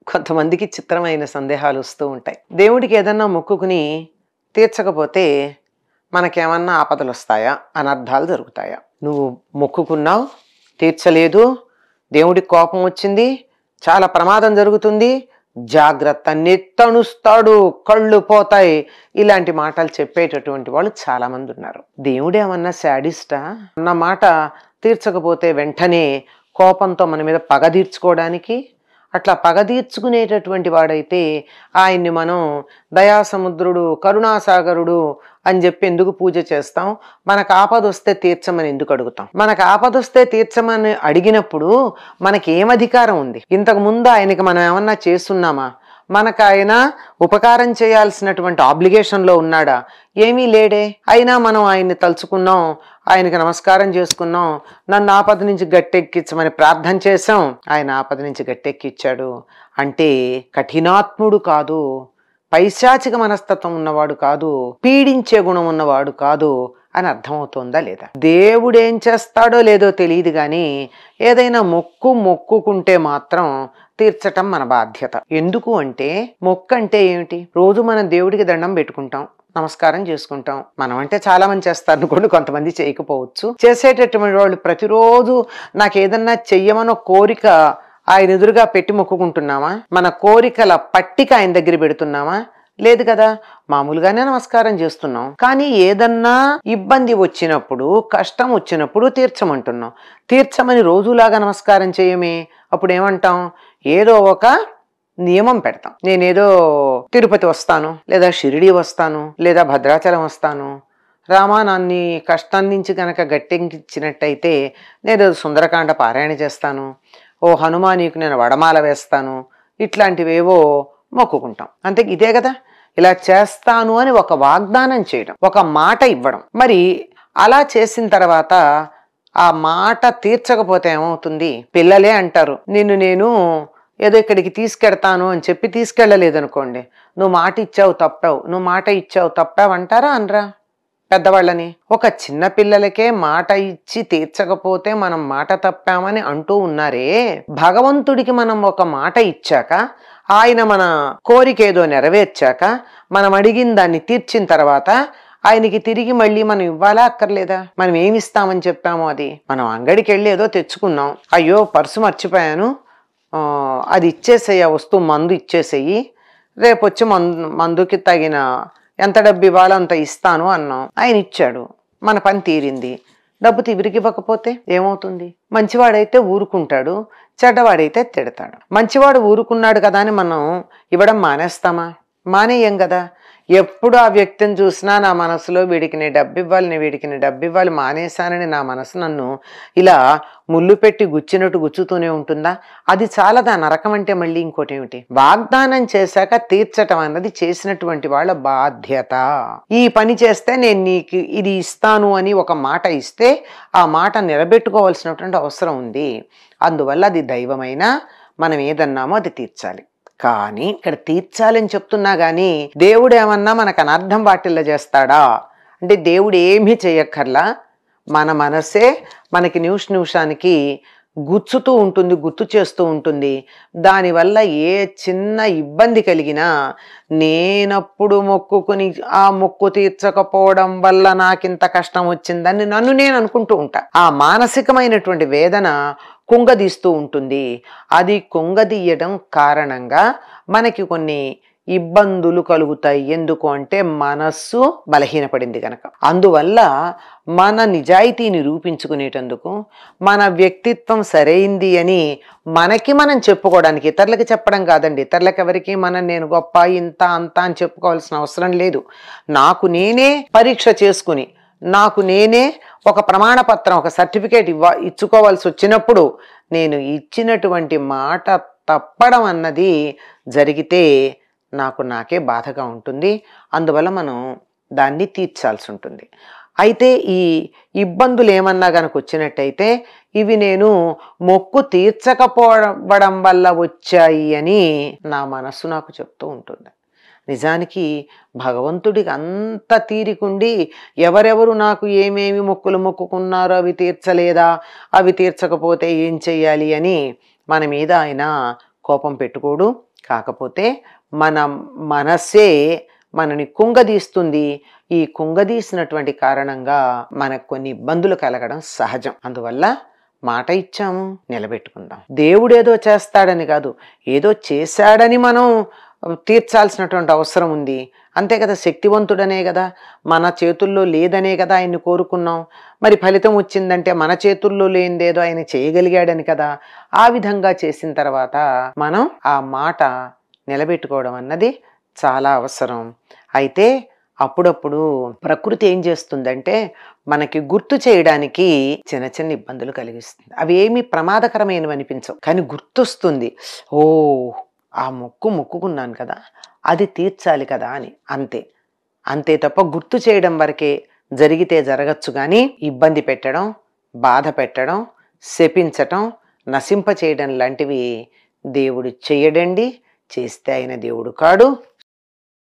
కొంతమందికి చిత్రమైన సందేహాలు వస్తూ ఉంటాయి. దేవుడికి ఏదన్నా మొక్కుకుని తీర్చకపోతే మనకేమన్నా ఆపదలు వస్తాయా, అనర్థాలు జరుగుతాయా? నువ్వు మొక్కుకున్నావు, తీర్చలేదు, దేవుడికి కోపం వచ్చింది, చాలా ప్రమాదం జరుగుతుంది, జాగ్రత్త, నెత్తణుస్తాడు, కళ్ళు పోతాయి, ఇలాంటి మాటలు చెప్పేటటువంటి వాళ్ళు చాలా మంది ఉన్నారు. దేవుడేమన్నా శాడిస్టా? అన్న మాట తీర్చకపోతే వెంటనే కోపంతో మన మీద పగ తీర్చుకోవడానికి? అట్లా పగ తీర్చుకునేటటువంటి వాడైతే ఆయన్ని మనం దయాసముద్రుడు, కరుణాసాగరుడు అని చెప్పి ఎందుకు పూజ చేస్తాం? మనకు ఆపదొస్తే తీర్చమని ఎందుకు అడుగుతాం? మనకు ఆపదొస్తే తీర్చమని అడిగినప్పుడు మనకి ఏం అధికారం ఉంది? ఇంతకు ముందు ఆయనకి మనం ఏమన్నా చేస్తున్నామా? మనకు ఆయన ఉపకారం చేయాల్సినటువంటి ఆబ్లిగేషన్లో ఉన్నాడా? ఏమీ లేడే. అయినా మనం ఆయన్ని తలుచుకున్నాం, ఆయనకి నమస్కారం చేసుకున్నాం, నన్ను ఆపద నుంచి గట్టెక్కించమని ప్రార్థన చేశాం, ఆయన ఆపద నుంచి గట్టెక్కిచ్చాడు. అంటే కఠినాత్ముడు కాదు, పైశాచిక మనస్తత్వం ఉన్నవాడు కాదు, పీడించే గుణం ఉన్నవాడు కాదు అని అర్థమవుతోందా లేదా? దేవుడు ఏం చేస్తాడో లేదో తెలియదు కానీ ఏదైనా మొక్కుకుంటే మాత్రం తీర్చటం మన బాధ్యత. ఎందుకు అంటే మొక్కు అంటే ఏమిటి? రోజు మనం దేవుడికి దండం పెట్టుకుంటాం, నమస్కారం చేసుకుంటాం. మనం అంటే చాలా మంది చేస్తారు అనుకోండి, కొంతమంది చేయకపోవచ్చు. చేసేటటువంటి వాళ్ళు ప్రతిరోజు నాకు ఏదన్నా చెయ్యమనో కోరిక ఆయన ఎదురుగా పెట్టి మొక్కుకుంటున్నామా? మన కోరికల పట్టిక ఆయన దగ్గర పెడుతున్నామా? లేదు కదా. మామూలుగానే నమస్కారం చేస్తున్నాం. కానీ ఏదన్నా ఇబ్బంది వచ్చినప్పుడు, కష్టం వచ్చినప్పుడు తీర్చమంటున్నాం. తీర్చమని రోజులాగా నమస్కారం చేయమే. అప్పుడు ఏమంటాం? ఏదో ఒక నియమం పెడతాం. నేనేదో తిరుపతి వస్తాను, లేదా షిరిడి వస్తాను, లేదా భద్రాచలం వస్తాను, రామా నన్ను కష్టం నుంచి కనుక గట్టెక్కించినట్టయితే నేను సుందరకాండ పారాయణ చేస్తాను, ఓ హనుమానీకు నేను వడమాల వేస్తాను, ఇట్లాంటివేవో మొక్కుకుంటాం. అంతే, ఇదే కదా. ఇలా చేస్తాను అని ఒక వాగ్దానం చేయడం, ఒక మాట ఇవ్వడం. మరి అలా చేసిన తర్వాత ఆ మాట తీర్చకపోతే ఏమవుతుంది? పిల్లలే అంటారు, నేను ఏదో ఇక్కడికి తీసుకెడతాను అని చెప్పి తీసుకెళ్ళలేదనుకోండి, నువ్వు మాట ఇచ్చావు తప్పావు, నువ్వు మాట ఇచ్చావు తప్పావు అంటారా అనరా పెద్దవాళ్ళని? ఒక చిన్న పిల్లలకే మాట ఇచ్చి తీర్చకపోతే మనం మాట తప్పామని అంటూ ఉన్నారే. భగవంతుడికి మనం ఒక మాట ఇచ్చాక, ఆయన మన కోరిక ఏదో నెరవేర్చాక, మనం అడిగిన దాన్ని తీర్చిన తర్వాత ఆయనకి తిరిగి మళ్ళీ మనం ఇవ్వాలా అక్కర్లేదా? మనం ఏమిస్తామని చెప్పామో అది. మనం అంగడికి వెళ్ళి ఏదో తెచ్చుకున్నాం, అయ్యో పర్సు మర్చిపోయాను, అది ఇచ్చేసేయి, ఆ వస్తువు మందు ఇచ్చేసేయి, రేపు వచ్చి మందుకి తగిన ఎంత డబ్బు ఇవ్వాలో అంత ఇస్తాను అన్నాం. ఆయన ఇచ్చాడు, మన పని తీరింది. డబ్బు తిరిగి ఇవ్వకపోతే ఏమవుతుంది? మంచివాడైతే ఊరుకుంటాడు, చెడ్డవాడైతే తిడతాడు. మంచివాడు ఊరుకున్నాడు కదా అని మనం ఇవ్వడం మానేస్తామా? మానేయం కదా. ఎప్పుడు ఆ వ్యక్తిని చూసినా నా మనసులో వీడికి నేను డబ్బు ఇవ్వాలి, వీడికి నేను డబ్బు ఇవ్వాలి మానేశానని నా మనసు నన్ను ఇలా ముళ్ళు పెట్టి గుచ్చినట్టు గుచ్చుతూనే ఉంటుందా? అది చాలదా నరకం అంటే? మళ్ళీ ఇంకోటి ఏమిటి? వాగ్దానం చేశాక తీర్చటం అన్నది చేసినటువంటి వాళ్ళ బాధ్యత. ఈ పని చేస్తే నేను నీకు ఇది ఇస్తాను అని ఒక మాట ఇస్తే ఆ మాట నిలబెట్టుకోవాల్సినటువంటి అవసరం ఉంది. అందువల్ల అది దైవమైనా మనం ఏదన్నామో అది తీర్చాలి. కానీ ఇక్కడ తీర్చాలని చెప్తున్నా కానీ దేవుడు ఏమన్నా మనకు అనర్థం వాటిల్లో చేస్తాడా అంటే దేవుడు ఏమీ చేయక్కర్లా. మన మనసే మనకి నిమిషానికి గుచ్చుతూ ఉంటుంది, గుర్తు చేస్తూ ఉంటుంది. దానివల్ల ఏ చిన్న ఇబ్బంది కలిగినా నేనప్పుడు మొక్కుకుని ఆ మొక్కు తీర్చకపోవడం వల్ల నాకింత కష్టం వచ్చిందని నన్ను నేను అనుకుంటూ ఉంటా. ఆ మానసికమైనటువంటి వేదన కుంగదీస్తూ ఉంటుంది. అది కుంగదీయడం కారణంగా మనకి కొన్ని ఇబ్బందులు కలుగుతాయి. ఎందుకు అంటే మనస్సు బలహీనపడింది కనుక. అందువల్ల మన నిజాయితీ నిరూపించుకునేటందుకు, మన వ్యక్తిత్వం సరైంది అని మనకి మనం చెప్పుకోవడానికి, ఇతరులకి చెప్పడం కాదండి. ఇతరులకి ఎవరికి నేను గొప్ప ఇంత అంత అని చెప్పుకోవాల్సిన అవసరం లేదు. నాకు నేనే పరీక్ష చేసుకుని, నాకు నేనే ఒక ప్రమాణపత్రం, ఒక సర్టిఫికేట్ ఇచ్చుకోవాల్సి వచ్చినప్పుడు నేను ఇచ్చినటువంటి మాట తప్పడం అన్నది జరిగితే నాకే బాధగా ఉంటుంది. అందువల్ల మనం దాన్ని తీర్చాల్సి ఉంటుంది. అయితే ఈ ఇబ్బందులు ఏమన్నా కనుక వచ్చినట్టయితే ఇవి నేను మొక్కు తీర్చకపోవడం వల్ల వచ్చాయి అని నా మనస్సు నాకు చెప్తూ ఉంటుంది. నిజానికి భగవంతుడికి అంత తీరికుండి ఎవరెవరు నాకు ఏమేమి మొక్కులు మొక్కుకున్నారో అవి తీర్చలేదా, అవి తీర్చకపోతే ఏం చెయ్యాలి అని మన మీద ఆయన కోపం పెట్టుకోడు. కాకపోతే మన మనస్సే మనని కుంగదీస్తుంది. ఈ కుంగదీసినటువంటి కారణంగా మనకు కొన్ని ఇబ్బందులు కలగడం సహజం. అందువల్ల మాట ఇచ్చాము, నిలబెట్టుకుందాం. దేవుడేదో చేస్తాడని కాదు, ఏదో చేశాడని మనం తీర్చాల్సినటువంటి అవసరం ఉంది. అంతే కదా, శక్తివంతుడనే కదా, మన చేతుల్లో లేదనే కదా ఆయన్ని కోరుకున్నాం. మరి ఫలితం వచ్చిందంటే మన చేతుల్లో లేనిదేదో ఆయన చేయగలిగాడని కదా. ఆ విధంగా చేసిన తర్వాత మనం ఆ మాట నిలబెట్టుకోవడం అన్నది చాలా అవసరం. అయితే అప్పుడప్పుడు ప్రకృతి ఏం చేస్తుందంటే మనకి గుర్తు చేయడానికి చిన్న చిన్న ఇబ్బందులు కలిగిస్తుంది. అవి ఏమీ ప్రమాదకరమైనవి అనిపించవు, కానీ గుర్తొస్తుంది. ఓ, ఆ మొక్కుకున్నాను కదా, అది తీర్చాలి కదా అని. అంతే తప్ప గుర్తు చేయడం వరకే. జరిగితే జరగచ్చు, కానీ ఇబ్బంది పెట్టడం, బాధ పెట్టడం, శపించటం, నశింప చేయడం లాంటివి దేవుడు చెయ్యడండి. చేస్తే ఆయన దేవుడు కాడు.